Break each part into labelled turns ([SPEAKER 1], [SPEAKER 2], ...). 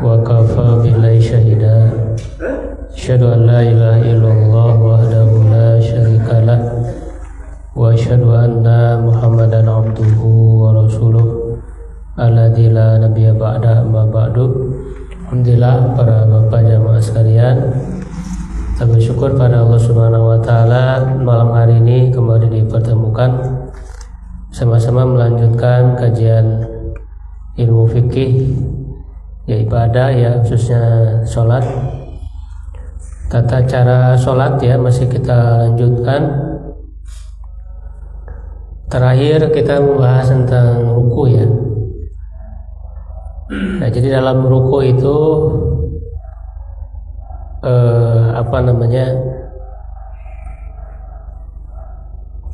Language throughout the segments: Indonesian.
[SPEAKER 1] wa kafa billahi syahida asyhadu an la ilaha illallah wahdahu la syarikalah wa asyhadu anna Muhammadan abduhu wa rasuluh alladzi la nabiyya ba'da amma ba'du. Alhamdulillah para bapak jamaah sekalian, kita bersyukur pada Allah Subhanahu wa taala malam hari ini kembali dipertemukan sama-sama melanjutkan kajian ilmu fikih ya ibadah ya, khususnya sholat. Tata cara sholat ya masih kita lanjutkan. Terakhir kita membahas tentang ruku ya. Nah, jadi dalam ruku itu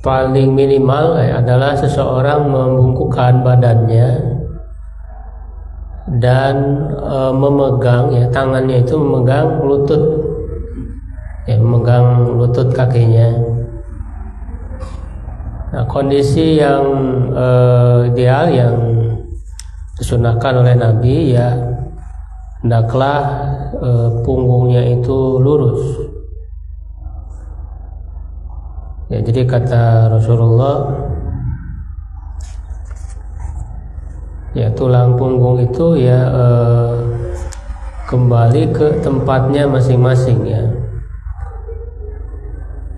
[SPEAKER 1] paling minimal adalah seseorang membungkukkan badannya dan memegang ya, tangannya itu memegang lutut ya, memegang lutut kakinya. Nah, kondisi yang ideal yang disunahkan oleh Nabi ya, hendaklah punggungnya itu lurus ya. Jadi kata Rasulullah ya, tulang punggung itu ya kembali ke tempatnya masing-masing ya,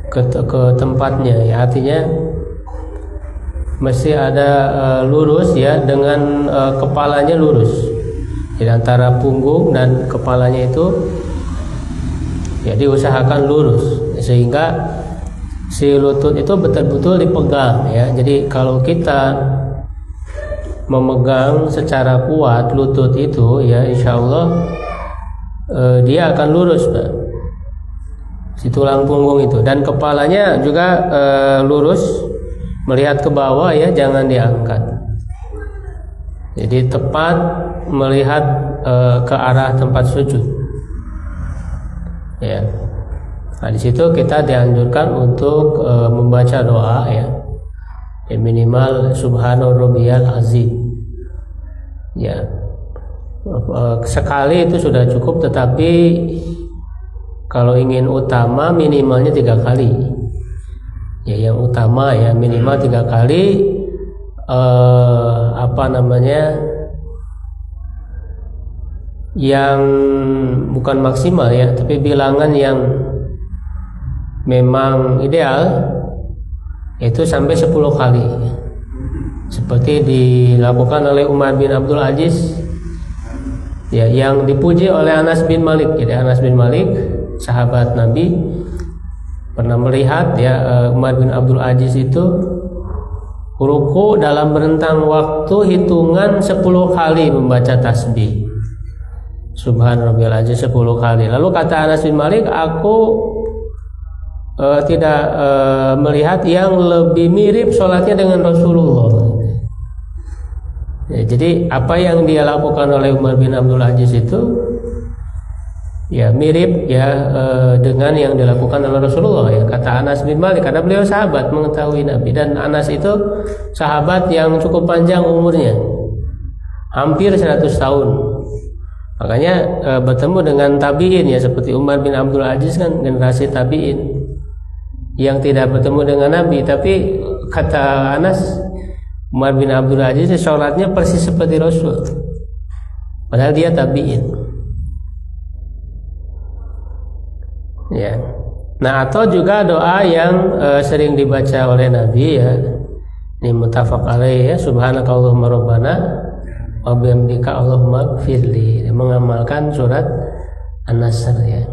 [SPEAKER 1] ke tempatnya ya, artinya mesti ada lurus ya, dengan kepalanya lurus. Jadi antara punggung dan kepalanya itu ya diusahakan lurus sehingga si lutut itu betul-betul dipegang ya. Jadi kalau kita memegang secara kuat lutut itu ya, insya Allah dia akan lurus Pak, si tulang punggung itu, dan kepalanya juga lurus melihat ke bawah ya, jangan diangkat. Jadi tepat melihat ke arah tempat sujud ya. Nah, di situ kita dianjurkan untuk membaca doa ya, minimal subhana rabbiyal azim ya. Sekali itu sudah cukup, tetapi kalau ingin utama minimalnya 3 kali ya, yang utama ya minimal 3 kali. Yang bukan maksimal ya, tapi bilangan yang memang ideal itu sampai 10 kali seperti dilakukan oleh Umar bin Abdul Aziz ya, yang dipuji oleh Anas bin Malik. Jadi Anas bin Malik sahabat Nabi pernah melihat ya, Umar bin Abdul Aziz itu ruku dalam rentang waktu hitungan 10 kali membaca tasbih subhanarabbiyal azim 10 kali. Lalu kata Anas bin Malik, aku tidak melihat yang lebih mirip sholatnya dengan Rasulullah ya. Jadi apa yang dia lakukan oleh Umar bin Abdul Aziz itu ya mirip ya dengan yang dilakukan oleh Rasulullah ya, kata Anas bin Malik, karena beliau sahabat mengetahui Nabi, dan Anas itu sahabat yang cukup panjang umurnya, hampir 100 tahun. Makanya bertemu dengan tabi'in ya, seperti Umar bin Abdul Aziz kan generasi tabi'in yang tidak bertemu dengan Nabi, tapi kata Anas, Umar bin Abdul Aziz sholatnya persis seperti Rasul, padahal dia tabi'in ya. Nah, atau juga doa yang sering dibaca oleh Nabi ya, ini muttafaq alaih ya, subhanakallahumma rabbana wa bihamdika allahumma firli, mengamalkan surat An-Nasr ya.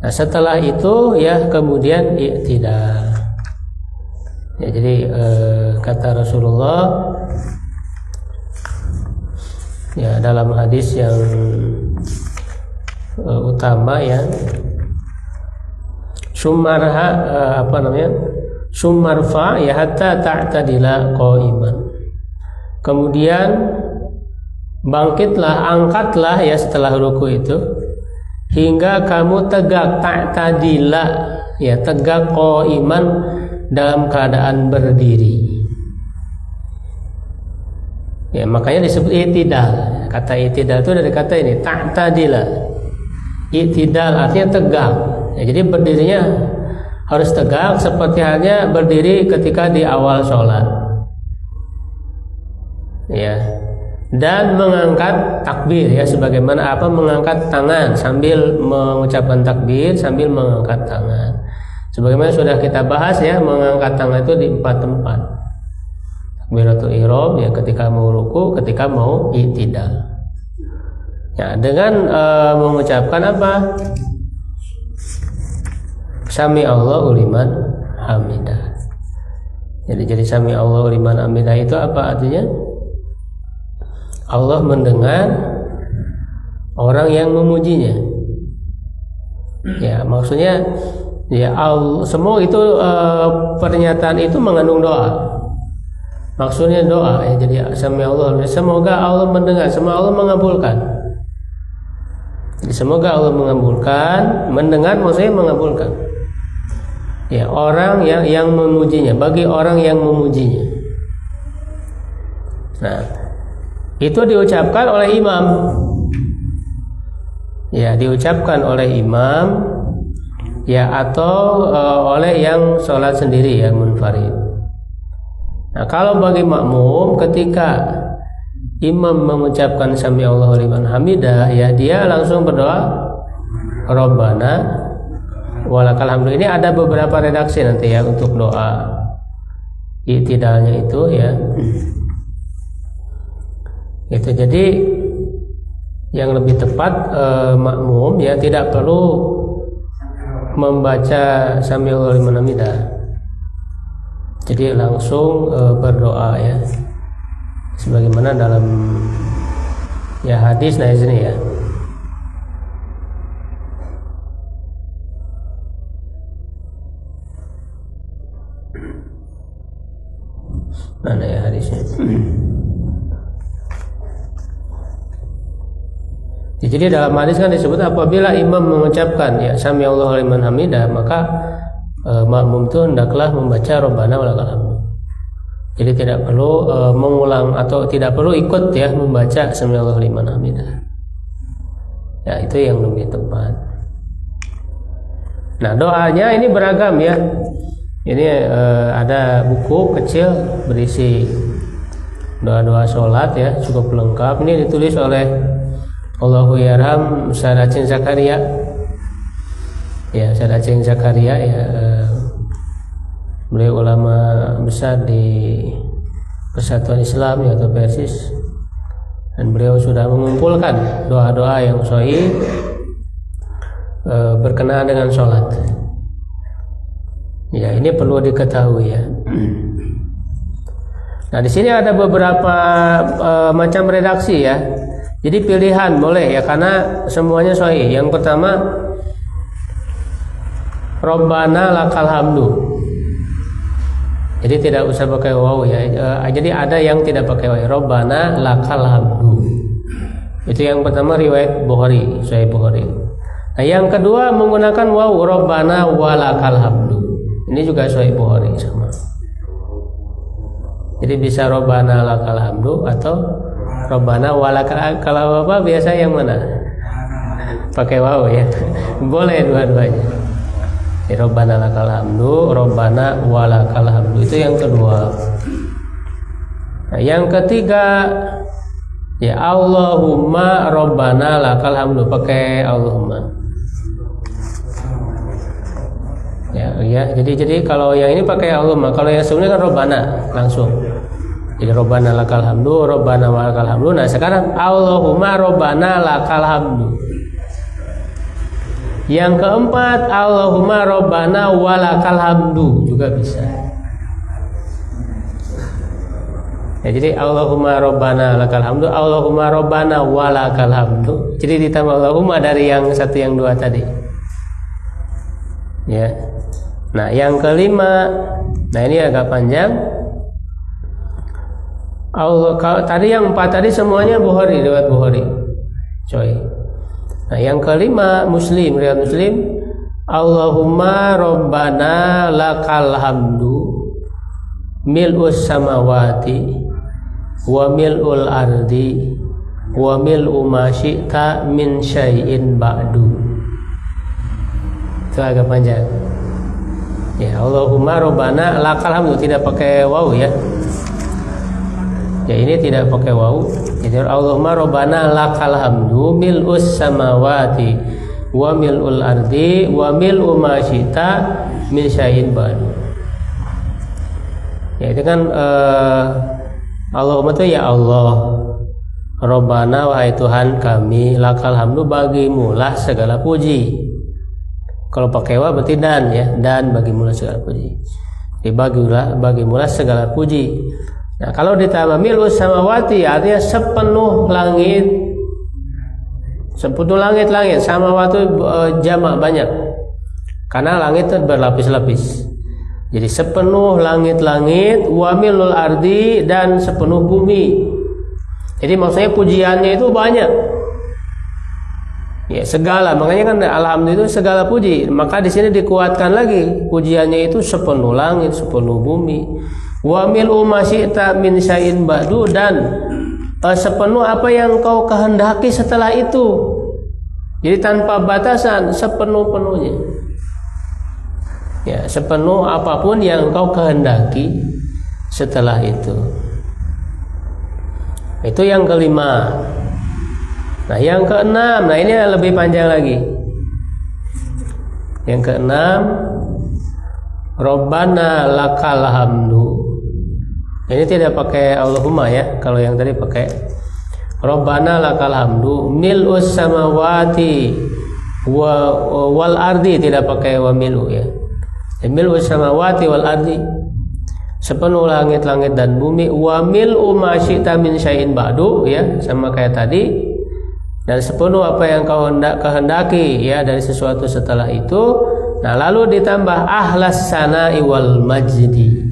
[SPEAKER 1] Nah, setelah itu ya kemudian i'tidal ya. Jadi kata Rasulullah ya dalam hadis yang utama ya, sumarfa ya hatta ta'tadila qa'iman. Kemudian bangkitlah, angkatlah ya setelah ruku itu hingga kamu tegak, ta'tadila ya, tegak qa'iman dalam keadaan berdiri Ya, makanya disebut i'tidal. Kata i'tidal itu dari kata ini ta'tadila. I'tidal artinya tegak. Ya, jadi berdirinya harus tegak seperti halnya berdiri ketika di awal sholat. Ya. Dan mengangkat takbir, ya, sebagaimana mengangkat tangan sambil mengucapkan takbir sambil mengangkat tangan. Sebagaimana sudah kita bahas, ya, mengangkat tangan itu di 4 tempat. Takbiratul ihram, ya, ketika mau ruku, ketika mau i'tidal. Ya, dengan mengucapkan apa? Sami Allahu liman hamidah. Jadi sami Allahu liman hamidah itu apa artinya? Allah mendengar orang yang memujinya. Ya, maksudnya, ya, semua itu pernyataan itu mengandung doa. Maksudnya doa, ya, jadi sami Allah. Semoga Allah mendengar, semoga Allah mengabulkan. Jadi semoga Allah mengabulkan, mendengar maksudnya mengabulkan. Ya, orang yang memujinya, bagi orang yang memujinya. Nah, itu diucapkan oleh imam. Ya, diucapkan oleh imam, ya, atau oleh yang sholat sendiri, ya, munfarid. Nah, kalau bagi makmum, ketika imam mengucapkan sami Allahu liman hamidah, ya, dia langsung berdoa Rabbana walakal hamdu. Ini ada beberapa redaksi nanti, ya, untuk doa i'tidalnya itu, ya. Itu jadi yang lebih tepat makmum, ya, tidak perlu membaca sami Allahu liman hamidah. Jadi langsung berdoa, ya, sebagaimana dalam, ya, hadis. Nah, sini, ya. Mana, ya, hadisnya? Jadi dalam hadis kan disebut apabila imam mengucapkan, ya, sami Allahu liman hamidah, maka makmum itu hendaklah membaca Rabbana walakal hamdu. Jadi tidak perlu mengulang atau tidak perlu ikut, ya, membaca sami Allahu liman hamidah. Ya, itu yang lebih tepat. Nah, doanya ini beragam, ya. Ini ada buku kecil berisi doa-doa sholat, ya, cukup lengkap. Ini ditulis oleh Allahu yarham Sadacin Zakaria, ya, Sadacin Zakaria, ya, beliau ulama besar di Persatuan Islam, ya, atau Persis, dan beliau sudah mengumpulkan doa-doa yang sahih berkenaan dengan sholat. Ya, ini perlu diketahui, ya. Nah, di sini ada beberapa macam redaksi, ya. Jadi pilihan boleh, ya, karena semuanya sahih. Yang pertama, Rabbana lakal hamdu. Jadi tidak usah pakai waw, ya. Jadi ada yang tidak pakai waw. Rabbana lakal hamdu. Itu yang pertama, riwayat Bukhari, Sahih Bukhari. Nah, yang kedua menggunakan waw, Rabbana walakal hamdu. Ini juga Sahih Bukhari sama. Jadi bisa Rabbana lakal hamdu atau Rabbana walakal. Kalau apa biasa yang mana? Pakai waw, ya. Boleh dua-duanya. Rabbana lakal hamdu, Rabbana walakal hamdu. Itu yang kedua. Nah, yang ketiga, ya, Allahumma Rabbana lakal hamdu, pakai Allahumma. Ya, jadi kalau yang ini pakai Allahumma. Kalau yang sebelumnya kan Rabbana langsung. Jadi Rabbana lakal hamdu, Rabbana walakal hamdu. Nah, sekarang Allahumma Rabbana lakal hamdu. Yang keempat, Allahumma Rabbana walakal hamdu juga bisa. Ya, jadi Allahumma Rabbana lakal hamdu, Allahumma Rabbana walakal hamdu. Jadi ditambah Allahumma dari yang satu yang dua tadi. Ya. Nah, yang kelima, nah ini agak panjang. Kalau tadi yang empat tadi semuanya Bukhari, riwayat Bukhari. Coy. Nah, yang kelima Muslim, riwayat Muslim. Allahumma Rabbana lakal hamdu mil'us samawati wa mil'ul ardi wa mil'u ma syi'ta min syai'in ba'du. Itu agak panjang. Ya, Allahumma rabbana lakal hamdu, tidak pakai waw ya. Ya, ini tidak pakai waw. Jadi Allahumma rabbana lakal hamdu mil'us samawati wa mil'ul ardi wa mil'u ma syi'ta min syai'in ba'du. Ya, itu kan Allahumma itu ya Allah, Rabbana wahai Tuhan kami, lakal hamdu bagimulah segala puji. Kalau pakai wa berarti dan ya, dan bagimulah segala puji. Bagimulah segala puji. Nah, kalau ditambah mil'us samawati artinya sepenuh langit. Sepenuh langit-langit, samawati jamak banyak. Karena langit itu berlapis-lapis. Jadi sepenuh langit-langit, wa mil'ul ardi, dan sepenuh bumi. Jadi maksudnya pujiannya itu banyak. Ya, segala, makanya kan alhamdulillah itu segala puji. Maka di sini dikuatkan lagi pujiannya itu sepenuh langit, sepenuh bumi. Wa mil'u ma syi'ta min syai'in ba'du, dan sepenuh apa yang kau kehendaki setelah itu. Jadi tanpa batasan, sepenuh-penuhnya. Ya, sepenuh apapun yang kau kehendaki setelah itu. Itu yang kelima. Nah, yang keenam, nah ini lebih panjang lagi. Yang keenam, Rabbana lakal hamdu. Ini tidak pakai Allahumma ya. Kalau yang tadi pakai Rabbana lakal hamdu mil'us samawati wal ardi, tidak pakai wa mil'u ya. Mil'us samawati wal ardi, sepenuh langit-langit dan bumi, wa mil'u ma syi'ta min syai'in ba'du ya, sama kayak tadi. Dan sepenuh apa yang kau kehendaki ya dari sesuatu setelah itu. Nah, lalu ditambah ahlas sana'i wal majdi.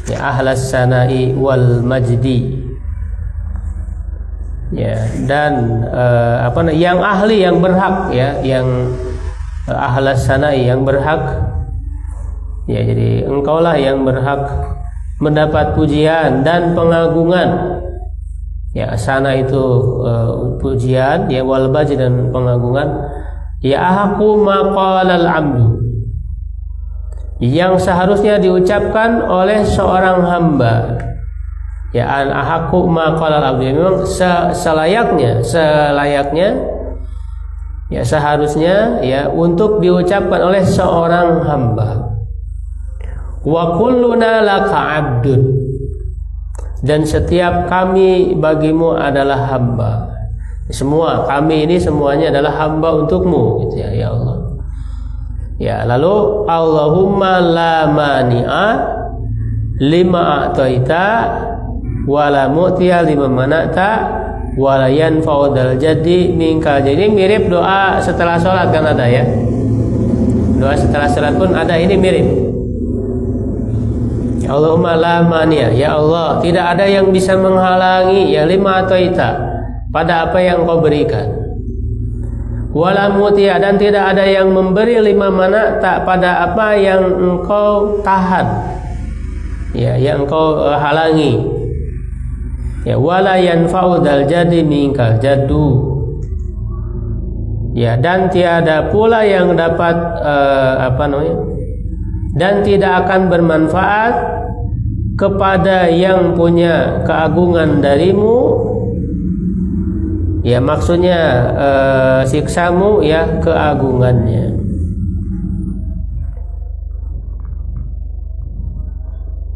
[SPEAKER 1] Ya, ahlas sana'i wal majdi. Ya, dan yang ahli, yang berhak ya, yang ahlas sana'i, yang berhak. Ya, jadi engkaulah yang berhak mendapat pujian dan pengagungan. Ya, sana itu pujian, ya, wal baji dan pengagungan. Ya, ahaqu maqalal amdu, yang seharusnya diucapkan oleh seorang hamba. Ya, an ahaqu maqalal abdu, memang selayaknya ya, seharusnya ya untuk diucapkan oleh seorang hamba. Wa kulluna laka abdun, dan setiap kami bagimu adalah hamba. Semua kami ini semuanya adalah hamba untukmu, gitu ya, ya Allah. Ya, lalu Allahumma la mani'a lima a'taita wa la mu'tiya lima mana'ta wa la yanfa'u dzal jaddi minka. Jadi mirip doa setelah sholat kan ada ya. Doa setelah sholat pun ada, ini mirip. Allahumma la mani'a, ya Allah, tidak ada yang bisa menghalangi ya lima ataita, pada apa yang kau berikan. Wala mutiya, dan tidak ada yang memberi lima mana tak pada apa yang engkau tahan. Ya, yang engkau halangi. Ya, wala yanfa'u dzal jaddi minkal jaddu. Ya, dan tiada pula yang dapat dan tidak akan bermanfaat kepada yang punya keagungan darimu. Ya, maksudnya siksamu ya, keagungannya.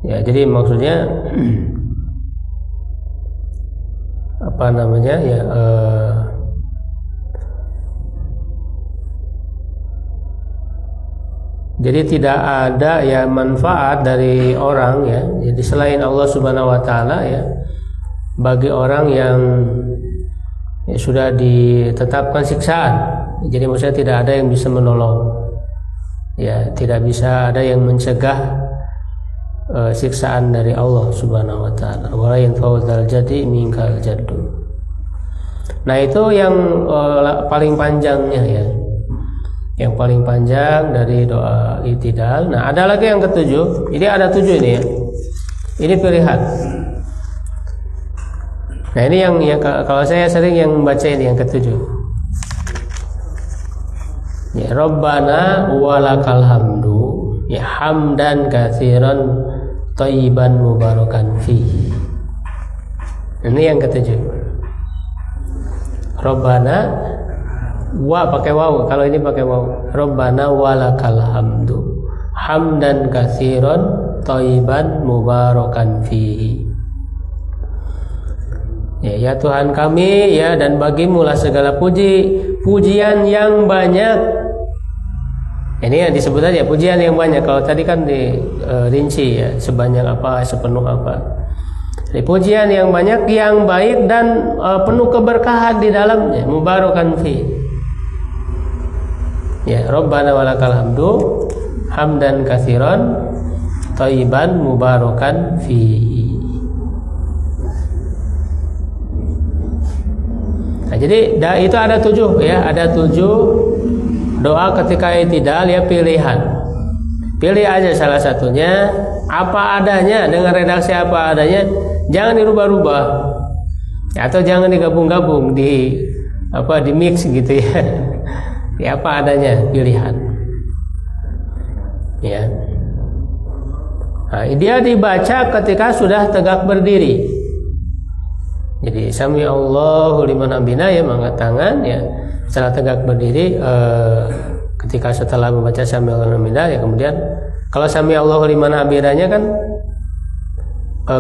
[SPEAKER 1] Ya, jadi maksudnya apa namanya ya, jadi tidak ada ya manfaat dari orang ya, jadi selain Allah Subhanahu wa taala ya, bagi orang yang ya, sudah ditetapkan siksaan. Jadi maksudnya tidak ada yang bisa menolong. Ya, tidak bisa ada yang mencegah siksaan dari Allah Subhanahu wa taala. Wala yanfa'u dzal jaddi minkal jaddu. Nah, itu yang paling panjangnya ya. Yang paling panjang dari doa i'tidal. Nah, ada lagi yang ketujuh. Ini ada 7 ini ya. Ini pilihan. Nah ini yang kalau saya sering yang membaca ini yang ketujuh. Ya Rabbana walakal hamdu, ya hamdan katsiran thayyiban mubarakan fihi. Ini yang ketujuh. Rabbana wa pakai waw, kalau ini pakai waw. Rabbana walakal hamdu, hamdan katsiran thayyiban mubarakan fihi. Ya Tuhan kami, ya, dan bagimulah segala pujian yang banyak. Ini yang disebut aja pujian yang banyak. Kalau tadi kan dirinci ya, sebanyak apa, sepenuh apa. Jadi pujian yang banyak, yang baik dan penuh keberkahan di dalamnya. Mubarakan fi. Ya Rabbana walakal hamdu, hamdan katsiran thayyiban mubarakan fi. Nah, jadi itu ada 7 ya, ada 7 doa ketika i'tidal ya, pilihan. Pilih aja salah satunya apa adanya, dengan redaksi apa adanya, jangan dirubah-rubah. Ya, atau jangan digabung-gabung di mix gitu ya. Ya apa adanya, pilihan. Ya. Nah, dia dibaca ketika sudah tegak berdiri. Jadi sami Allahu liman hamidah ya, mengangkat tangan ya setelah tegak berdiri. Ketika setelah membaca sami Allahu liman hamidah ya, kemudian kalau sami Allahu liman hamidahnya kan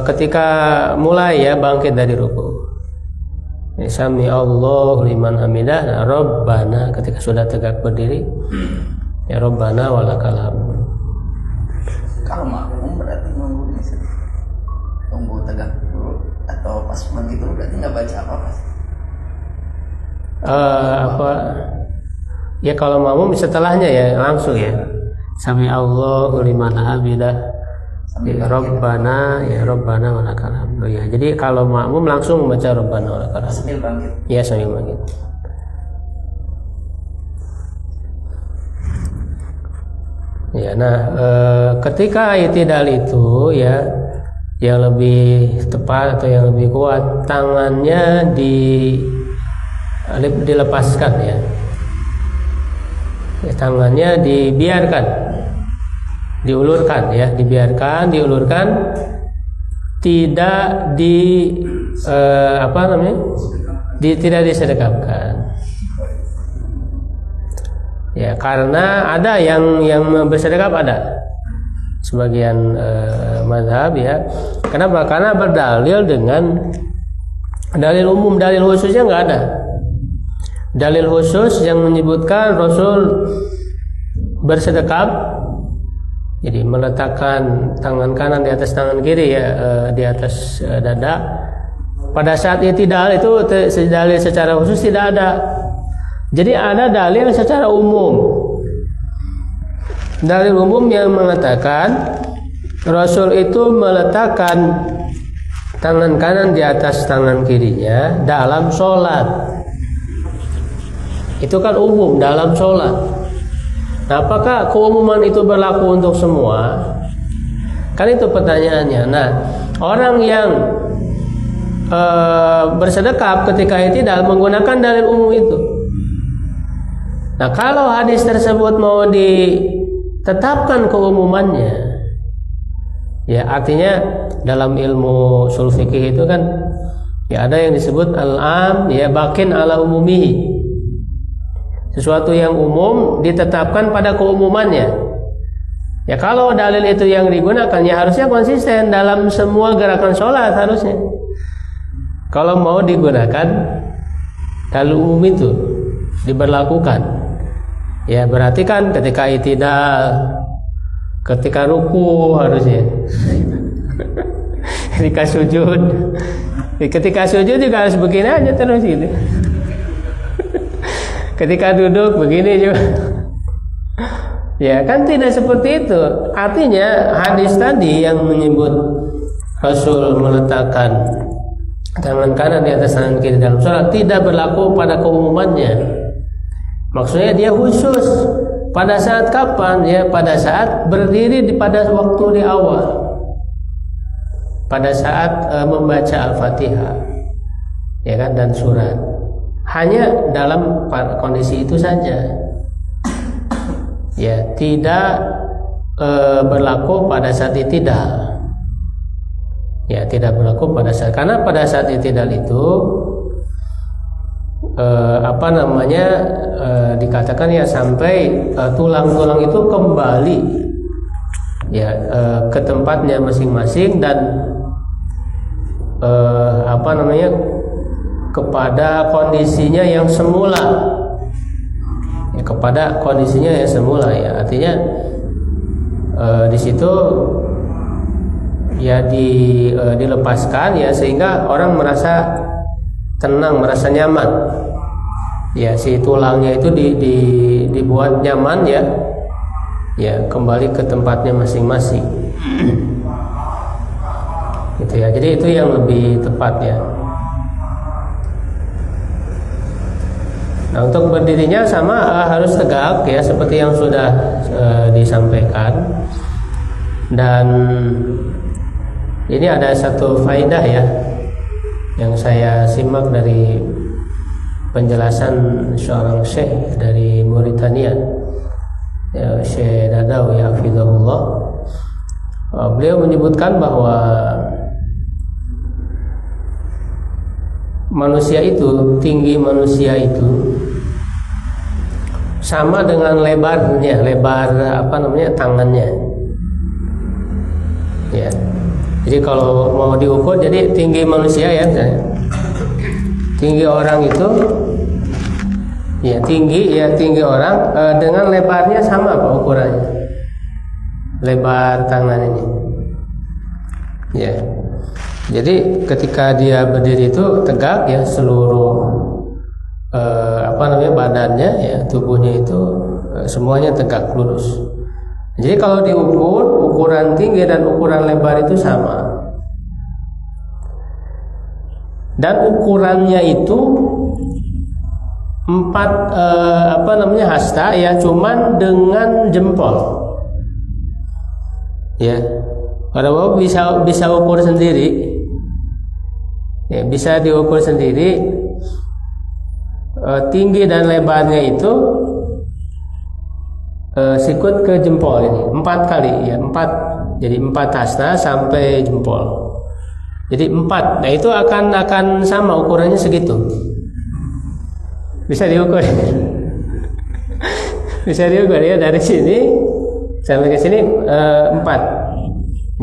[SPEAKER 1] ketika mulai ya bangkit dari ruku. Ya, sami Allahu liman hamidah. Nah, Rabbana ketika sudah tegak berdiri ya Rabbana walakal hamd.
[SPEAKER 2] Kalau makmum berarti nunggu tegak dulu atau pas begitu berarti nggak baca apa-apa?
[SPEAKER 1] Ya kalau makmum setelahnya ya langsung ya sami Allahu liman hamidah ya Rabbana walakal hamd. Ya jadi kalau makmum langsung membaca Rabbana walakal hamd
[SPEAKER 2] sambil bangkit.
[SPEAKER 1] Ya sambil bangkit. Ya, nah ketika i'tidal itu ya yang lebih tepat atau yang lebih kuat, tangannya dilepaskan ya. Tangannya dibiarkan, diulurkan ya, diulurkan, tidak tidak disedekapkan. Ya, karena ada yang bersedekap, ada sebagian mazhab ya. Kenapa? Karena berdalil dengan dalil umum, dalil khususnya nggak ada. Dalil khusus yang menyebutkan Rasul bersedekap, jadi meletakkan tangan kanan di atas tangan kiri ya, di atas dada. Pada saat i'tidal itu dalil secara khusus tidak ada. Jadi ada dalil secara umum. Dalil umum yang mengatakan Rasul itu meletakkan tangan kanan di atas tangan kirinya dalam sholat. Itu kan umum dalam sholat. Nah, apakah keumuman itu berlaku untuk semua? Kan itu pertanyaannya. Nah, orang yang bersedekap ketika i'tidal menggunakan dalil umum itu. Nah, kalau hadis tersebut mau ditetapkan keumumannya, ya artinya dalam ilmu ushul fikih itu kan ya ada yang disebut al-am ya bakin ala umumihi. Sesuatu yang umum ditetapkan pada keumumannya. Ya kalau dalil itu yang digunakan ya harusnya konsisten dalam semua gerakan sholat harusnya. Kalau mau digunakan dalil umum itu diberlakukan. Ya berarti kan ketika i'tidal, ketika ruku harusnya, ketika sujud juga harus begini aja terus gitu. Ketika duduk begini juga. Ya kan tidak seperti itu. Artinya hadis tadi yang menyebut Rasul meletakkan tangan kanan di atas tangan kiri dalam sholat tidak berlaku pada keumumannya. Maksudnya dia khusus pada saat kapan ya, pada saat berdiri pada waktu di awal, pada saat membaca Al-Fatihah. ya kan, dan surat. Hanya dalam kondisi itu saja. Ya, tidak berlaku pada saat i'tidal. Ya, tidak berlaku pada saat, karena pada saat i'tidal itu dikatakan ya sampai tulang-tulang itu kembali ya ke tempatnya masing-masing dan kepada kondisinya yang semula, ya, kepada kondisinya yang semula, ya, artinya di situ ya dilepaskan ya sehingga orang merasa tenang, merasa nyaman. Ya, si tulangnya itu dibuat nyaman ya. Ya, kembali ke tempatnya masing-masing. Gitu ya. Jadi itu yang lebih tepat ya. Nah, untuk berdirinya sama harus tegak ya seperti yang sudah disampaikan. Dan ini ada satu faedah ya yang saya simak dari penjelasan seorang syekh dari Mauritania, ya, Syekh Dadau ya hafizahullah. Beliau menyebutkan bahwa manusia itu, tinggi manusia itu sama dengan lebar tangannya. Ya. Jadi kalau mau diukur, jadi tinggi manusia ya, tinggi orang itu, ya tinggi orang dengan lebarnya sama Pak ukurannya, lebar tangan ini. Ya, jadi ketika dia berdiri itu tegak ya seluruh badannya ya, tubuhnya itu semuanya tegak lurus. Jadi kalau diukur, ukuran tinggi dan ukuran lebar itu sama. Dan ukurannya itu 4 hasta ya, cuman dengan jempol. Ya. Kalau bisa ukur sendiri. Ya, bisa diukur sendiri. Tinggi dan lebarnya itu sikut ke jempol ini 4 kali ya, 4. Jadi 4 hasta sampai jempol. Jadi 4. Nah, itu akan sama ukurannya segitu. Bisa diukur. Bisa diukur ya, dari sini sampai ke sini 4.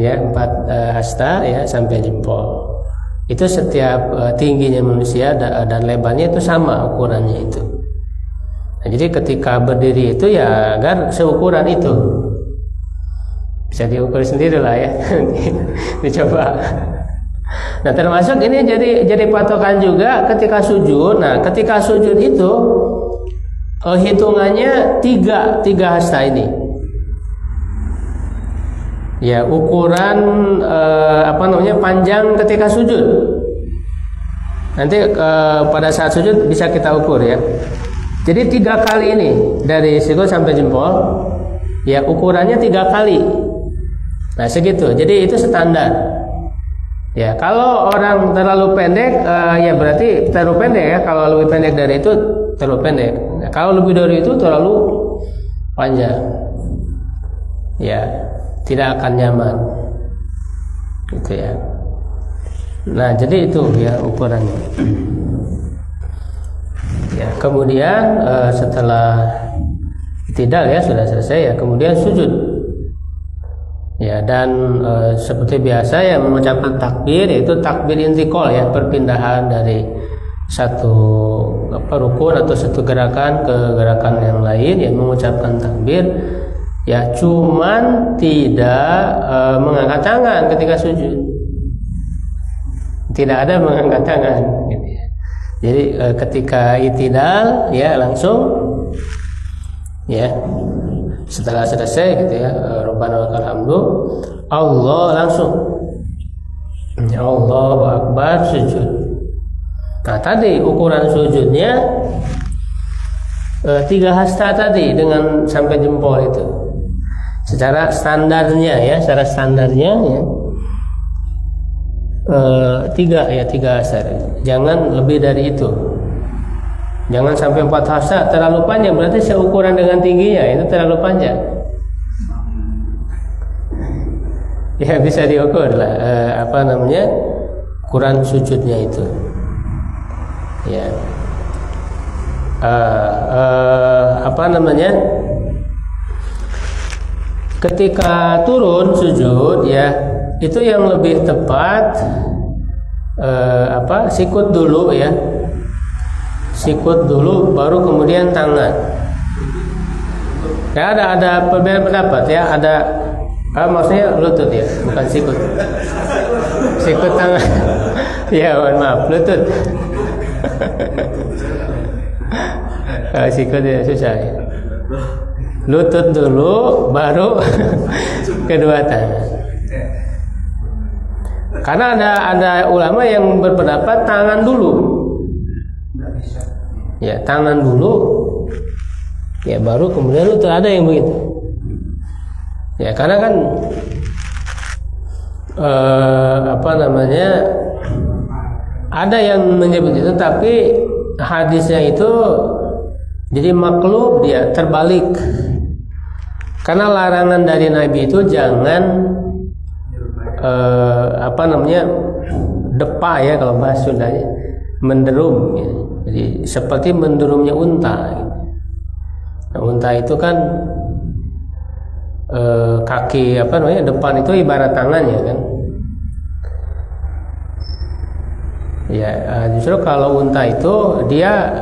[SPEAKER 1] Ya, 4 hasta ya sampai jempol. Itu setiap tingginya manusia dan lebarnya itu sama ukurannya itu. Nah, jadi ketika berdiri itu ya agar seukuran itu. Bisa diukur sendiri lah ya. Dicoba. Nah, termasuk ini jadi patokan juga ketika sujud. Nah, ketika sujud itu hitungannya 3 hasta ini. Ya, ukuran panjang ketika sujud. Nanti pada saat sujud bisa kita ukur ya. Jadi 3 kali ini dari sikut sampai jempol, ya ukurannya 3 kali. Nah, segitu. Jadi itu standar. Ya, kalau orang terlalu pendek, ya berarti terlalu pendek ya. Kalau lebih pendek dari itu terlalu pendek. Nah, kalau lebih dari itu terlalu panjang. Ya, tidak akan nyaman. Gitu ya. Nah, jadi itu ya ukurannya. Ya, kemudian setelah i'tidal ya sudah selesai ya, kemudian sujud. Ya, dan seperti biasa ya mengucapkan takbir, yaitu takbir intiqal ya, perpindahan dari satu rukun atau satu gerakan ke gerakan yang lain ya, mengucapkan takbir. Ya, cuman tidak mengangkat tangan ketika sujud. Tidak ada mengangkat tangan gitu ya. Jadi ketika i'tidal ya langsung ya setelah selesai gitu ya, Rabbana lakal hamdu, Allah langsung ya, Allahu Akbar, sujud. Nah, tadi ukuran sujudnya 3 hasta tadi dengan sampai jempol itu. Secara standarnya ya, ya. tiga asa. Jangan lebih dari itu. Jangan sampai 4 asa, terlalu panjang, berarti seukuran dengan tingginya, itu terlalu panjang. Ya bisa diukur lah, ukuran sujudnya itu. Ya. Ketika turun sujud, ya itu yang lebih tepat sikut dulu, ya. Sikut dulu baru kemudian tangan. Ya ada perbedaan pendapat, ya. Maksudnya lutut, ya, bukan sikut. Sikut tangan. Ya, mohon maaf, lutut. Kalau sikut ya susah, ya. Lutut dulu baru kedua tangan. Karena ada ulama yang berpendapat tangan dulu. Ya, tangan dulu, ya baru kemudian lutut. Ada yang begitu. Ya, karena kan ada yang menyebut itu, tapi hadisnya itu jadi maklub, dia terbalik. Karena larangan dari Nabi itu jangan depa, ya kalau bahasa Sundanya, menderum, ya. Jadi seperti menderumnya unta. Nah, unta itu kan kaki depan itu ibarat tangannya, kan. Ya, justru kalau unta itu dia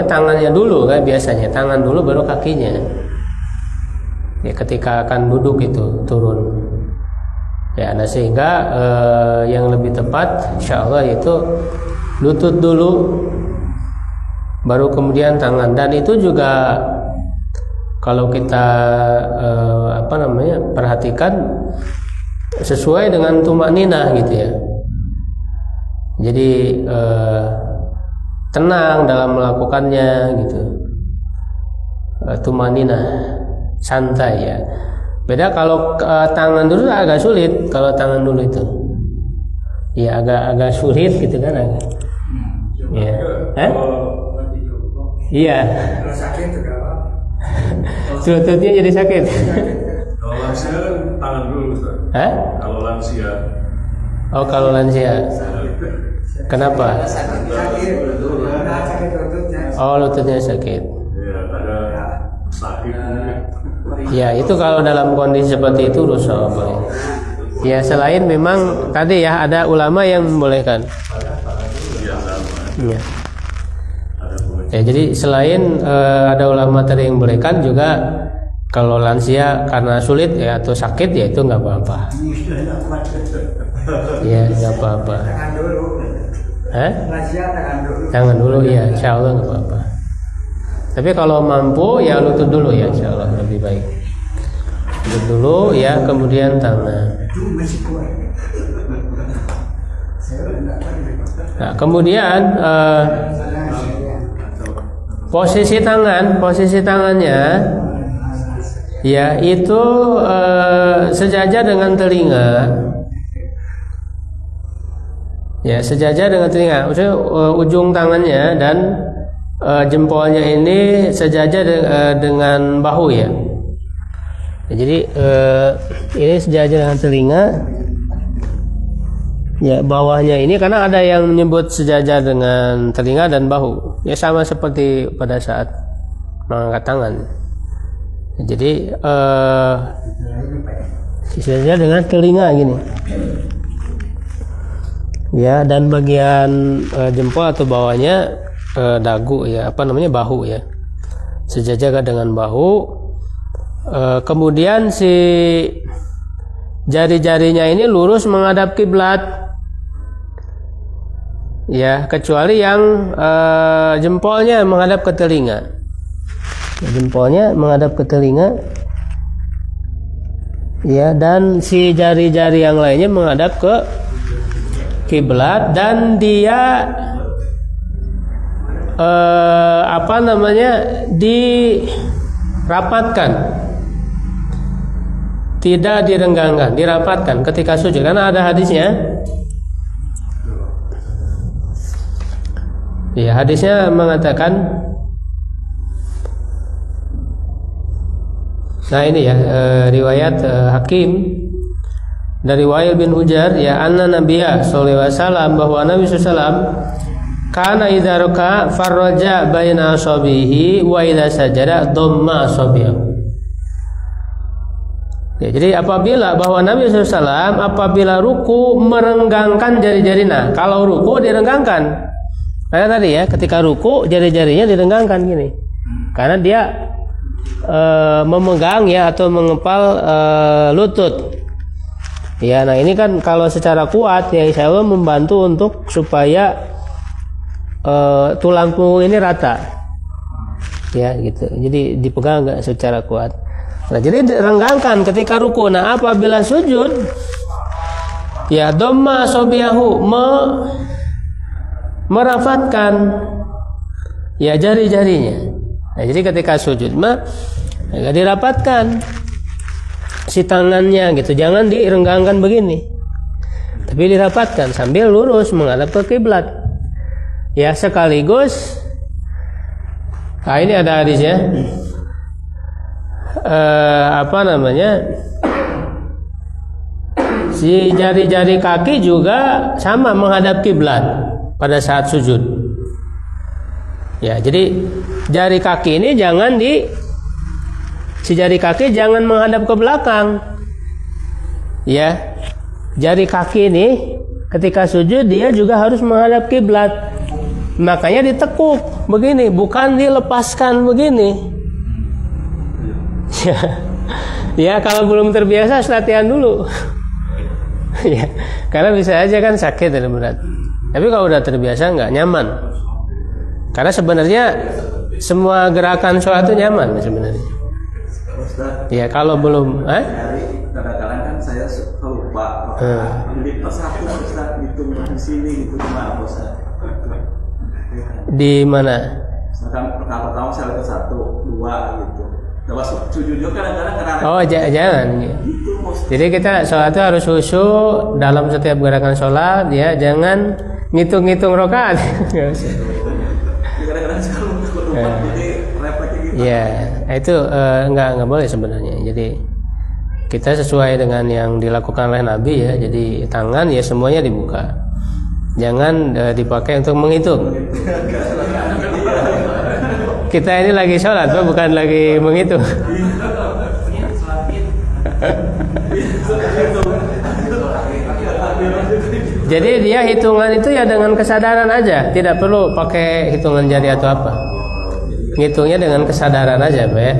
[SPEAKER 1] tangannya dulu, kan, biasanya tangan dulu baru kakinya. Ya, ketika akan duduk itu turun. Ya, nah sehingga yang lebih tepat insyaallah itu lutut dulu baru kemudian tangan. Dan itu juga kalau kita perhatikan sesuai dengan tumakninah gitu, ya. Jadi tenang dalam melakukannya gitu. Tumakninah, santai, ya. Beda kalau tangan dulu agak sulit. Kalau tangan dulu itu, ya agak sulit gitu kan, agak. Ya. Iya. Lututnya jadi sakit.
[SPEAKER 3] Kalau lansia kan tangan dulu, Ustaz. Kalau lansia.
[SPEAKER 1] Oh, kalau lansia. Kenapa? Oh, lututnya sakit.
[SPEAKER 3] Iya, ada sakit.
[SPEAKER 1] Ya, itu kalau dalam kondisi seperti itu rusak. Ya, selain memang tadi, ya, ada ulama yang membolehkan. Ya. Ya, jadi selain ada ulama tadi yang membolehkan, juga kalau lansia karena sulit, ya, atau sakit, ya itu nggak apa-apa. Ya, nggak apa-apa. Tangan dulu, ya, insya Allah nggak apa-apa. Tapi kalau mampu, ya lutut dulu, ya, insya Allah lebih baik. Lutut dulu, ya, kemudian tangan. Nah, kemudian posisi tangannya, ya, itu sejajar dengan telinga. Ya, sejajar dengan telinga. Maksudnya ujung tangannya dan jempolnya ini sejajar dengan bahu, ya. Jadi ini sejajar dengan telinga. Ya, bawahnya ini, karena ada yang menyebut sejajar dengan telinga dan bahu. Ya, sama seperti pada saat mengangkat tangan. Jadi sejajar dengan telinga gini. Ya, dan bagian jempol atau bawahnya dagu, ya, bahu, ya. Sejajar dengan bahu. Kemudian si jari-jarinya ini lurus menghadap kiblat. Ya, kecuali yang jempolnya menghadap ke telinga. Jempolnya menghadap ke telinga. Ya, dan si jari-jari yang lainnya menghadap ke kiblat, dan dia dirapatkan, tidak direnggangkan, dirapatkan ketika sujud. Karena ada hadisnya, Ya, hadisnya mengatakan, nah ini ya riwayat Hakim dari Wa'il bin Hujar, ya anna Nabiya sallallahu alaihi wasallam, bahwa Nabi sallallahu kana idza raka farraja baina asabihi wa idza sajada dhamma asabihi. Ya, jadi apabila bahwa Nabi SAW apabila ruku merenggangkan jari-jarinya. Kalau ruku direnggangkan. Kayak tadi ya, ketika ruku jari-jarinya direnggangkan gini. Karena dia memegang ya atau mengepal lutut. Ya, nah ini kan kalau secara kuat ya insya Allah membantu untuk supaya tulang punggung ini rata. Ya, gitu. Jadi dipegang enggak secara kuat. Nah, jadi direnggangkan ketika ruku. Nah, apabila sujud, ya dhamma asabiyahu, merafatkan ya jari-jarinya. Nah, jadi ketika sujud agak dirapatkan si tangannya gitu, jangan direnggangkan begini, tapi dirapatkan sambil lurus menghadap ke kiblat. Ya, sekaligus. Nah, ini ada hadisnya. Si jari-jari kaki juga sama menghadap kiblat pada saat sujud. Ya, jadi jari kaki ini si jari kaki jangan menghadap ke belakang. Ya, jari kaki ini ketika sujud dia juga harus menghadap kiblat. Makanya ditekuk begini, bukan dilepaskan begini. Ya, kalau belum terbiasa latihan dulu. Ya, karena bisa aja kan sakit dan berat. Tapi kalau udah terbiasa nggak nyaman. Karena sebenarnya semua gerakan sholat itu nyaman sebenarnya. Ya, kalau belum,
[SPEAKER 4] kadang-kadang kan saya lupa. Jadi pas aku Ustaz hitung di sini gitu gimana Ustaz?
[SPEAKER 1] Di mana?
[SPEAKER 4] Misalkan pertama saya lihat 1, 2 gitu. Terus sujudnya kadang-kadang
[SPEAKER 1] oh jangan.
[SPEAKER 4] Gitu,
[SPEAKER 1] jadi kita sholat itu harus khusyuk dalam setiap gerakan sholat, ya, jangan ngitung-ngitung rakaat.
[SPEAKER 4] Kadang-kadang saya lupa, jadi refleksnya gitu.
[SPEAKER 1] Ya, itu nggak boleh sebenarnya. Jadi kita sesuai dengan yang dilakukan oleh Nabi ya. Jadi tangan ya semuanya dibuka. Jangan dipakai untuk menghitung. Kita ini lagi sholat, bukan lagi menghitung. Jadi dia hitungan itu ya dengan kesadaran aja, tidak perlu pakai hitungan jari atau apa. Ngitungnya dengan kesadaran aja, Pak.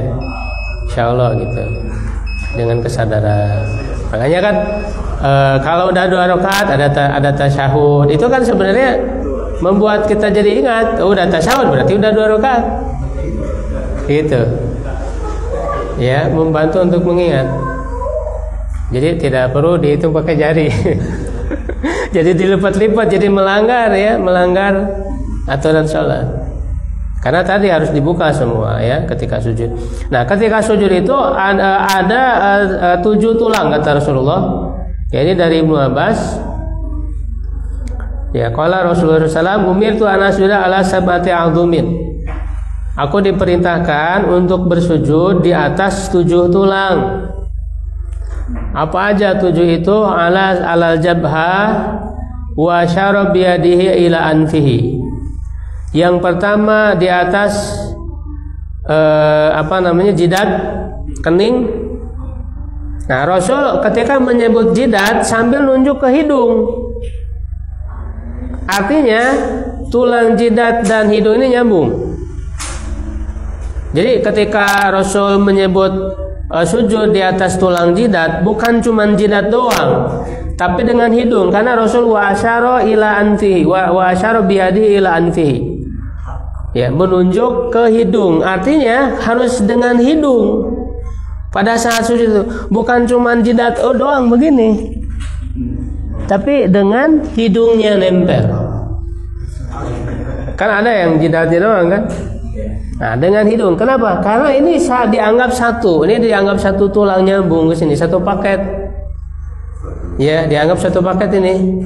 [SPEAKER 1] Insya Allah gitu, dengan kesadaran. Makanya kan kalau udah 2 rakaat ada tasyahud, itu kan sebenarnya membuat kita jadi ingat, udah tasyahud berarti udah 2 rakaat. Gitu. Ya, membantu untuk mengingat. Jadi tidak perlu dihitung pakai jari. Jadi dilipat-lipat, jadi melanggar aturan sholat. Karena tadi harus dibuka semua ya ketika sujud. Nah, ketika sujud itu ada 7 tulang kata Rasulullah. Ya, ini dari Ibnu Abbas. Ya, qala Rasulullah SAW, umirtu an asjuda ala sab'ati a'dhumin. Aku diperintahkan untuk bersujud di atas 7 tulang. Apa aja 7 itu? Alal jabha wa syara biyadihi ila anfihi. Yang pertama di atas jidat kening. Nah, Rasul ketika menyebut jidat sambil nunjuk ke hidung. Artinya tulang jidat dan hidung ini nyambung. Jadi ketika Rasul menyebut sujud di atas tulang jidat, bukan cuma jidat doang, tapi dengan hidung. Karena Rasul wa asyara ila anfihi wa asyara biyadihi ila anfihi. Ya, menunjuk ke hidung. Artinya harus dengan hidung. Pada saat sujud itu bukan cuma jidat doang begini, tapi dengan hidungnya nempel. Kan ada yang jidatnya doang kan? Nah, dengan hidung. Kenapa? Karena ini dianggap satu. Ini dianggap satu tulang nyambung ke sini, satu paket. Ya, dianggap satu paket ini.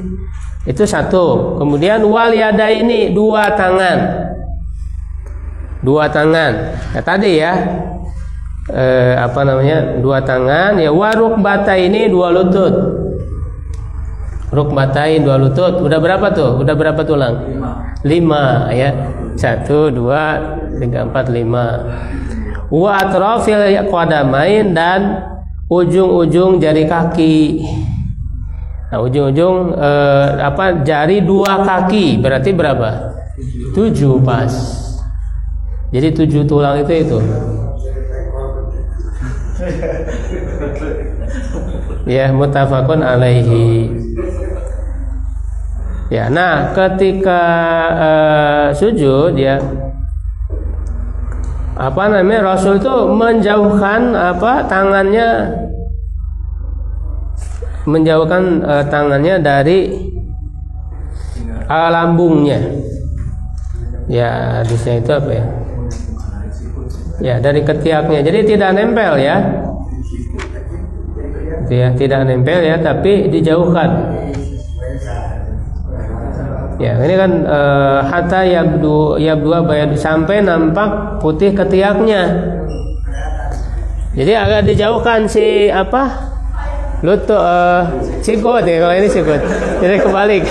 [SPEAKER 1] Itu satu. Kemudian wal yada ini dua tangan. Dua tangan. Nah, tadi ya dua tangan ya. Warukbata ini dua lutut. Rukbatain dua lutut. Udah berapa tuh? Udah berapa tulang? 5 ya. 1, 2, 3, 4, 5. Wa atrafil qadamain dan ujung-ujung jari kaki. Nah, ujung-ujung jari dua kaki berarti berapa? 7 pas. Jadi 7 tulang itu. Ya, muttafaqun alaihi. Ya, nah ketika sujud ya Rasul itu menjauhkan tangannya dari lambungnya. Ya, hadisnya itu apa ya? Ya, dari ketiaknya. Jadi tidak nempel ya. Tidak nempel ya, tapi dijauhkan. Ya, ini kan hatta yabdu bayad sampai nampak putih ketiaknya. Jadi agak dijauhkan lutut sikut ya, kalau ini sikut. Jadi kebalik.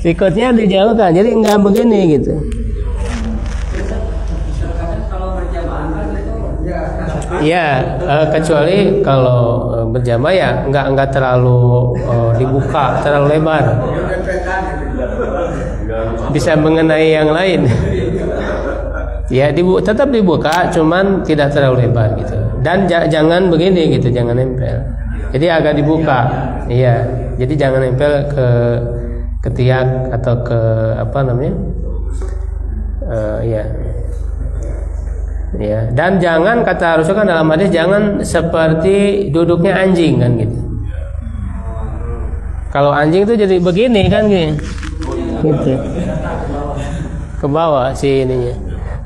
[SPEAKER 1] Sikutnya dijauhkan. Jadi enggak begini gitu. Ya, kecuali kalau berjamaah ya enggak terlalu dibuka, terlalu lebar. Bisa mengenai yang lain. Ya, tetap dibuka, cuman tidak terlalu lebar gitu. Dan jangan begini gitu, jangan nempel. Jadi agak dibuka. Iya, jadi jangan nempel ke ketiak atau ke Ya, dan jangan, kata Rasul kan dalam hadis, jangan seperti duduknya anjing kan gitu. Kalau anjing itu jadi begini kan gitu. Ke bawah si ininya.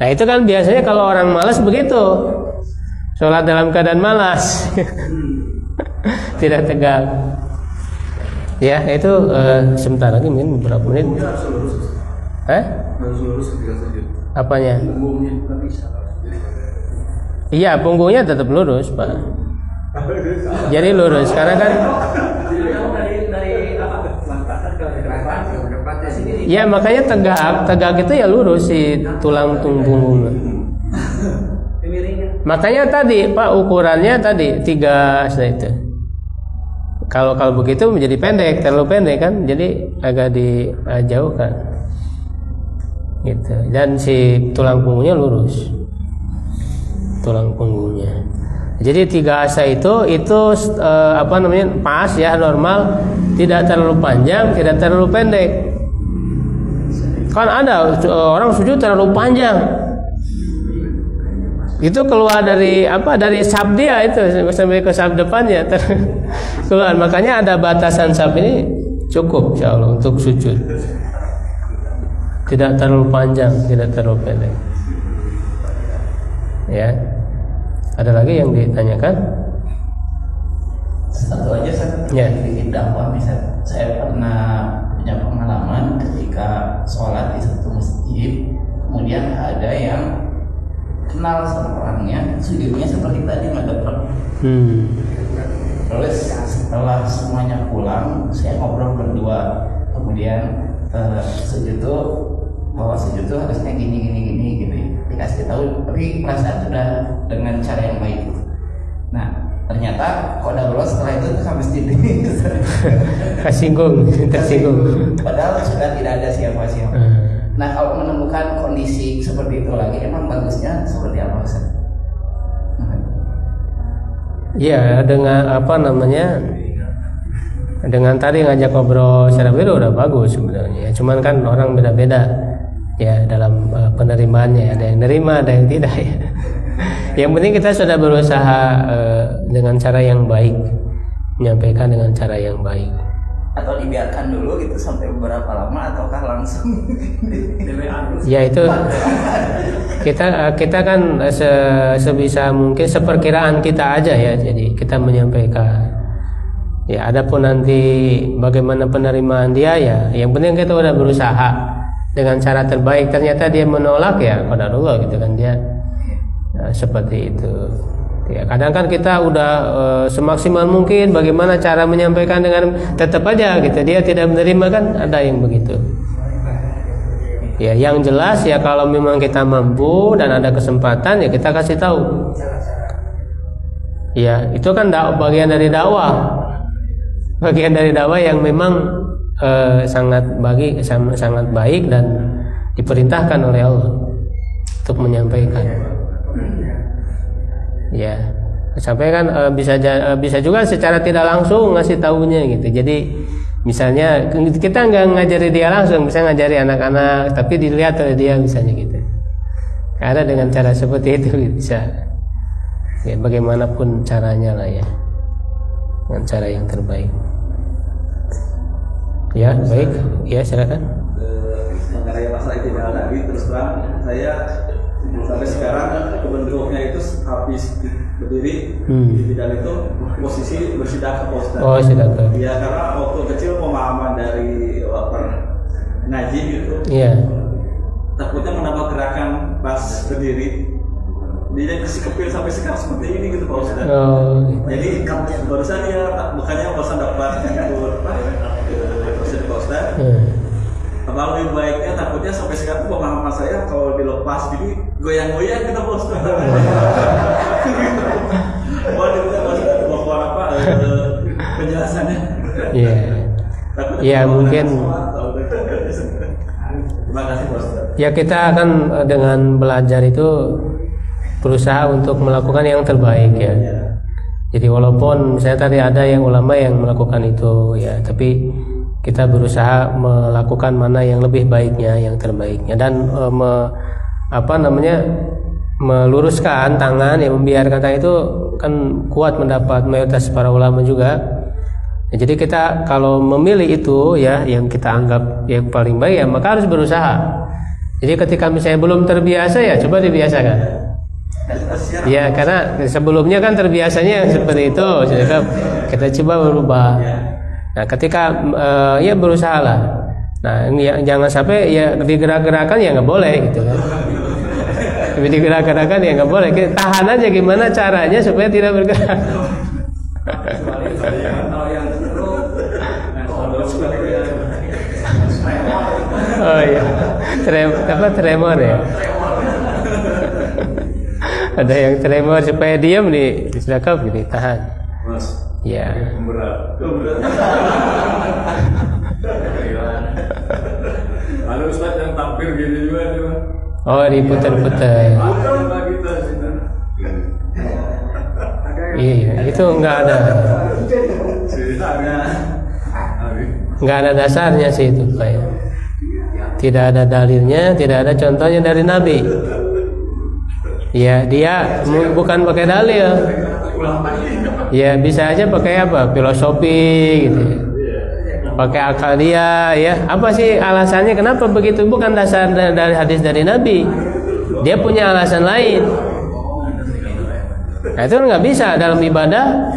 [SPEAKER 1] Nah, itu kan biasanya kalau orang malas begitu. Sholat dalam keadaan malas. Tidak tegak. Ya, itu sebentar lagi mungkin beberapa menit. Apanya? Iya, punggungnya tetap lurus, Pak. Jadi lurus karena kan ya, makanya tegak itu ya lurus si tulang punggung. Makanya tadi Pak ukurannya tadi 3 itu. Kalau begitu menjadi pendek, terlalu pendek kan, jadi agak dijauhkan. Gitu. Dan si tulang punggungnya lurus. Tulang punggungnya. Jadi 3 asa itu pas ya, normal, tidak terlalu panjang, tidak terlalu pendek. Kan ada orang sujud terlalu panjang. Itu keluar dari sab dia itu sampai ke sab depannya keluar. Makanya ada batasan sab ini cukup insyaallah untuk sujud. Tidak terlalu panjang, tidak terlalu pendek. Ya. Ada lagi yang ditanyakan?
[SPEAKER 2] Satu aja
[SPEAKER 1] ya.
[SPEAKER 2] Sedikit dakwah, misalnya saya pernah punya pengalaman ketika sholat di satu masjid, kemudian ada yang kenal sama orangnya, sujudnya seperti tadi ngedeprek. Terus setelah semuanya pulang, saya ngobrol berdua, kemudian sujud tuh harusnya gini, dikasih tahu, tapi perasaan sudah dengan cara yang baik. Nah, ternyata qadarullah setelah itu sampai sini tersinggung. Padahal sudah tidak ada siapa-siapa. Nah, kalau menemukan kondisi seperti itu lagi, emang bagusnya seperti apa, Ustaz?
[SPEAKER 1] Ya, dengan dengan tadi ngajak ngobrol secara beda udah bagus sebenarnya. Cuman kan orang beda-beda ya dalam penerimaannya, ada yang nerima, ada yang tidak ya. Yang penting kita sudah berusaha dengan cara yang baik, menyampaikan dengan cara yang baik.
[SPEAKER 2] Atau dibiarkan dulu gitu sampai beberapa lama, ataukah langsung?
[SPEAKER 1] Ya, itu kita kan sebisa mungkin seperkiraan kita aja ya. Jadi kita menyampaikan Ya, adapun nanti bagaimana penerimaan dia ya, yang penting kita udah berusaha dengan cara terbaik. Ternyata dia menolak ya, qadarullah gitu kan dia seperti itu. Ya, kadang kan kita udah semaksimal mungkin bagaimana cara menyampaikan dengan tetap aja gitu dia tidak menerima, kan ada yang begitu. Ya, yang jelas ya kalau memang kita mampu dan ada kesempatan ya kita kasih tahu. Ya, itu kan bagian dari dakwah. Bagian dari dakwah yang memang sangat baik dan diperintahkan oleh Allah untuk menyampaikan. Ya, sampaikan bisa juga secara tidak langsung ngasih tahunya gitu. Jadi misalnya kita nggak ngajari dia langsung, bisa ngajari anak-anak, tapi dilihat oleh dia misalnya gitu. Karena dengan cara seperti itu bisa, ya bagaimanapun caranya lah ya, dengan cara yang terbaik. Ya baik, ya silakan.
[SPEAKER 4] Mengenai masalah ideal tadi, terus terang saya sampai sekarang kebentuknya itu habis berdiri di bidang itu posisi bersidang ke poster.
[SPEAKER 1] Oh, sidang.
[SPEAKER 4] Ya karena waktu kecil pemahaman dari ngaji gitu.
[SPEAKER 1] Iya.
[SPEAKER 4] Takutnya menambah gerakan pas berdiri. Dia kasih kepil sampai sekarang seperti ini gitu Pak Ustaz.
[SPEAKER 1] Oh.
[SPEAKER 4] Jadi barusan ya bukannya barusan dapat Pak Ustaz. Apa lebih baiknya takutnya sampai sekarang pemahaman saya kalau dilepas gini goyang-goyang kita Pak Ustaz. Wah, itu apa penjelasannya? Iya.
[SPEAKER 1] Ya mungkin.
[SPEAKER 4] Terima kasih Pak Ustaz.
[SPEAKER 1] Ya kita akan dengan belajar itu berusaha untuk melakukan yang terbaik ya. Jadi walaupun misalnya tadi ada yang ulama yang melakukan itu ya, tapi kita berusaha melakukan mana yang lebih baiknya, yang terbaiknya, dan meluruskan tangan, yang membiarkan tangan itu kan kuat mendapat mayoritas para ulama juga. Ya, jadi kita kalau memilih itu ya yang kita anggap yang paling baik ya maka harus berusaha. Jadi ketika misalnya belum terbiasa ya coba dibiasakan. Ya karena sebelumnya kan terbiasanya seperti itu, jadi kita coba berubah. Nah ketika ya berusaha lah. Nah ini jangan sampai ya digerak-gerakan ya nggak boleh gitu kan. Digerak-gerakan ya nggak boleh. Kita tahan aja gimana caranya supaya tidak bergerak. Oh iya, tremor ya. Ada yang tremor supaya diam nih, silakan gini tahan.
[SPEAKER 3] Mas.
[SPEAKER 1] Ya.
[SPEAKER 3] Berat. Ada Ustaz yang tampil gini juga cuma.
[SPEAKER 1] Oh diputar-putar. Iya, itu enggak ada. Enggak ada dasarnya sih itu, Pak. Tidak ada dalilnya, tidak ada contohnya dari Nabi. Ya, dia bukan pakai dalil. Ya, bisa aja pakai apa? Filosofi gitu. Pakai akal dia, ya. Apa sih alasannya kenapa begitu? Bukan dasar dari hadis dari Nabi. Dia punya alasan lain. Nah, itu nggak bisa dalam ibadah.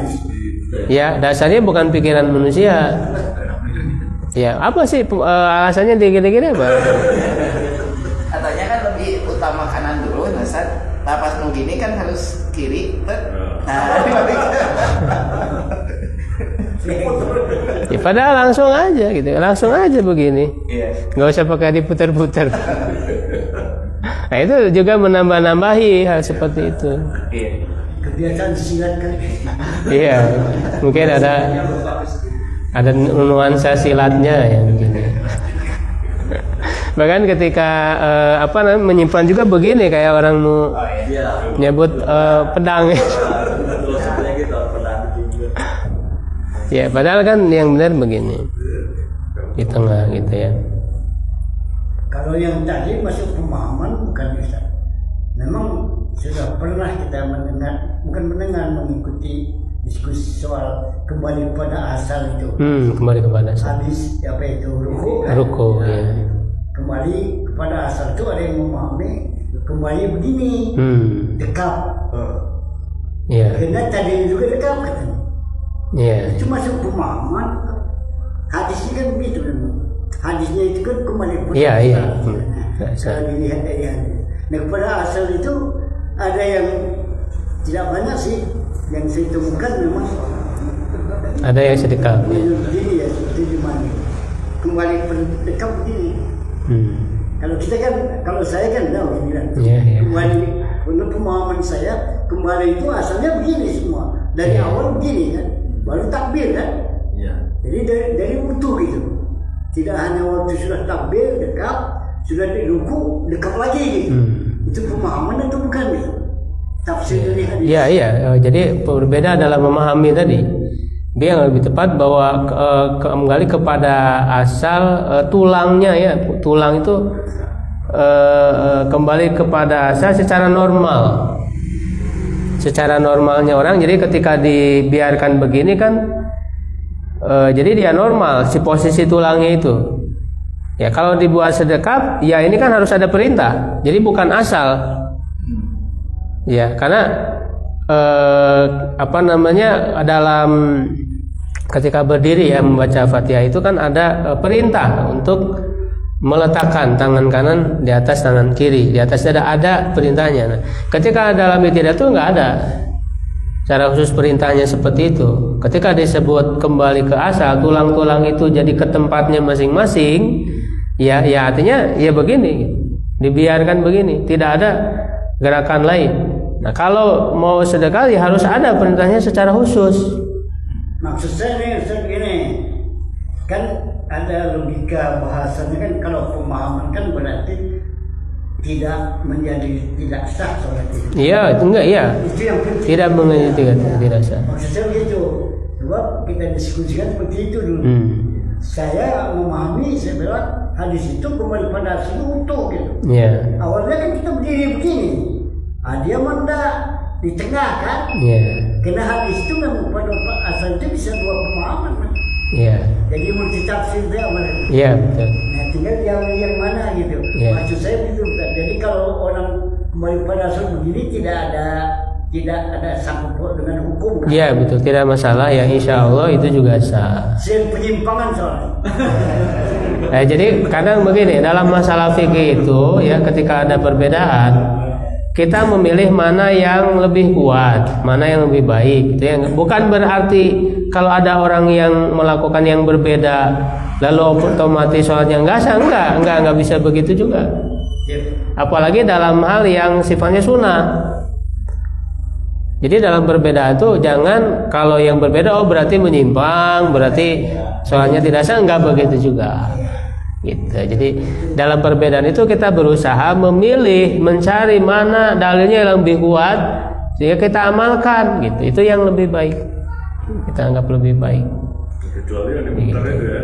[SPEAKER 1] Ya, dasarnya bukan pikiran manusia. Ya, apa sih alasannya gini-gini apa?
[SPEAKER 2] Katanya kan lebih utama kanan dulu, Ustaz. Nah, pas mau gini kan harus kiri, nah,
[SPEAKER 1] ya, padahal langsung aja gitu, langsung aja begini, nggak usah pakai diputar-putar. Nah itu juga menambah-nambahi hal seperti itu.
[SPEAKER 5] Kebiasaan silat kan?
[SPEAKER 1] Iya, mungkin ada nuansa silatnya yang begini. Bahkan ketika menyimpan juga begini kayak orang mau nyebut pedang. Ya padahal kan yang benar begini di tengah gitu ya.
[SPEAKER 5] Kalau yang tadi masuk pemahaman bukan bisa. Memang sudah pernah kita mengikuti diskusi soal kembali pada asal itu.
[SPEAKER 1] Kembali kepada asal.
[SPEAKER 5] Hadis apa itu ruku?
[SPEAKER 1] Ruku ya.
[SPEAKER 5] Kembali kepada asal itu ada yang memahami kembali begini, dekap.
[SPEAKER 1] Iya.
[SPEAKER 5] Karena tadi juga dekap katanya.
[SPEAKER 1] Iya.
[SPEAKER 5] Itu masuk pemahaman. Hadisnya kan begitu kan. Hadisnya itu kan kembali kepada
[SPEAKER 1] Iya.
[SPEAKER 5] Kalau dilihat dari hadis. Nah, kepada asal itu ada yang tidak banyak sih yang saya temukan memang.
[SPEAKER 1] Ada yang sedekah.
[SPEAKER 5] Begini ya, seperti di mana? Kembali dekat begini. Kalau kita kan, kalau saya kan tahu bilang. Kembali untuk pemahaman saya, kembali itu asalnya begini semua. Dari awal begini kan, baru takbir kan. Jadi dari utuh gitu. Tidak hanya waktu sudah takbir dekat, sudah di ruku dekat lagi gitu. Itu pemahaman itu bukan gitu. Tafsir dari hadis.
[SPEAKER 1] Iya. Jadi berbeda dalam memahami tadi. Dia yang lebih tepat bahwa kembali kepada asal tulangnya ya. Tulang itu kembali kepada asal secara normal. Secara normalnya orang. Jadi ketika dibiarkan begini kan, jadi dia normal si posisi tulangnya itu. Ya kalau dibuat sedekap, ya ini kan harus ada perintah. Jadi bukan asal. Ya karena dalam ketika berdiri ya membaca Fatihah itu kan ada perintah untuk meletakkan tangan kanan di atas tangan kiri. Di atasnya ada perintahnya. Nah, ketika dalam ibadah itu nggak ada secara khusus perintahnya seperti itu. Ketika disebut kembali ke asal, tulang-tulang itu jadi ke tempatnya masing-masing, ya artinya ya begini, dibiarkan begini, tidak ada gerakan lain. Nah kalau mau sedekah ya harus ada perintahnya secara khusus.
[SPEAKER 5] Maksud saya nih Ustaz gini, kan ada logika bahasanya kan, kalau pemahaman kan berarti tidak menjadi tidak sah sholat itu.
[SPEAKER 1] Iya, itu enggak iya.
[SPEAKER 5] Itu yang penting.
[SPEAKER 1] Tidak menjadi tidak sah.
[SPEAKER 5] Maksudnya begitu. Sebab kita diskusikan seperti itu dulu. Saya memahami, saya bilang hadis itu kembali pada asal utuh gitu.
[SPEAKER 1] Iya.
[SPEAKER 5] Awalnya kan kita berdiri begini. Dia manda di tengah kan.
[SPEAKER 1] Iya.
[SPEAKER 5] Karena hadis itu memang pada asal itu bisa dua pemahaman kan.
[SPEAKER 1] Iya.
[SPEAKER 5] Jadi multitafsir dia mana?
[SPEAKER 1] Iya betul.
[SPEAKER 5] Nah tinggal yang mana gitu. Maksud saya begitu. Jadi kalau orang kembali pada asal begini tidak ada sangkut dengan hukum kan?
[SPEAKER 1] Iya betul, tidak masalah ya, insya Allah itu juga sah.
[SPEAKER 5] Penyimpangan soalnya.
[SPEAKER 1] Nah, jadi kadang begini dalam masalah fikih itu ya, ketika ada perbedaan kita memilih mana yang lebih kuat, mana yang lebih baik. Itu yang bukan berarti kalau ada orang yang melakukan yang berbeda lalu otomatis sholatnya enggak sah, enggak bisa begitu juga. Apalagi dalam hal yang sifatnya sunnah. Jadi dalam perbedaan itu jangan kalau yang berbeda berarti menyimpang, berarti sholatnya tidak sah, enggak begitu juga. Gitu. Jadi dalam perbedaan itu kita berusaha memilih, mencari mana dalilnya yang lebih kuat sehingga kita amalkan gitu. Itu yang lebih baik. Kita anggap lebih baik.
[SPEAKER 3] Kecuali yang diputar itu ya.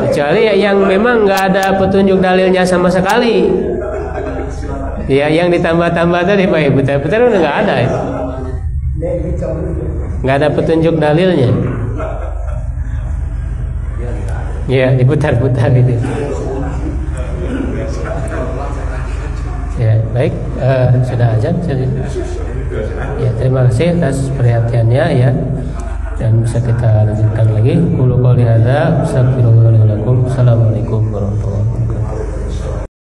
[SPEAKER 1] Kecuali yang memang nggak ada petunjuk dalilnya sama sekali. Ya yang ditambah-tambah tadi Pak, putar-putar udah nggak ada ya. Nggak ada petunjuk dalilnya. Ya diputar-putar gitu. Ya baik, sudah azan. Ya terima kasih atas perhatiannya ya, dan bisa kita lanjutkan lagi. Qulu qouli hadza, astaghfirullahaladzim. Assalamualaikum warahmatullahi wabarakatuh.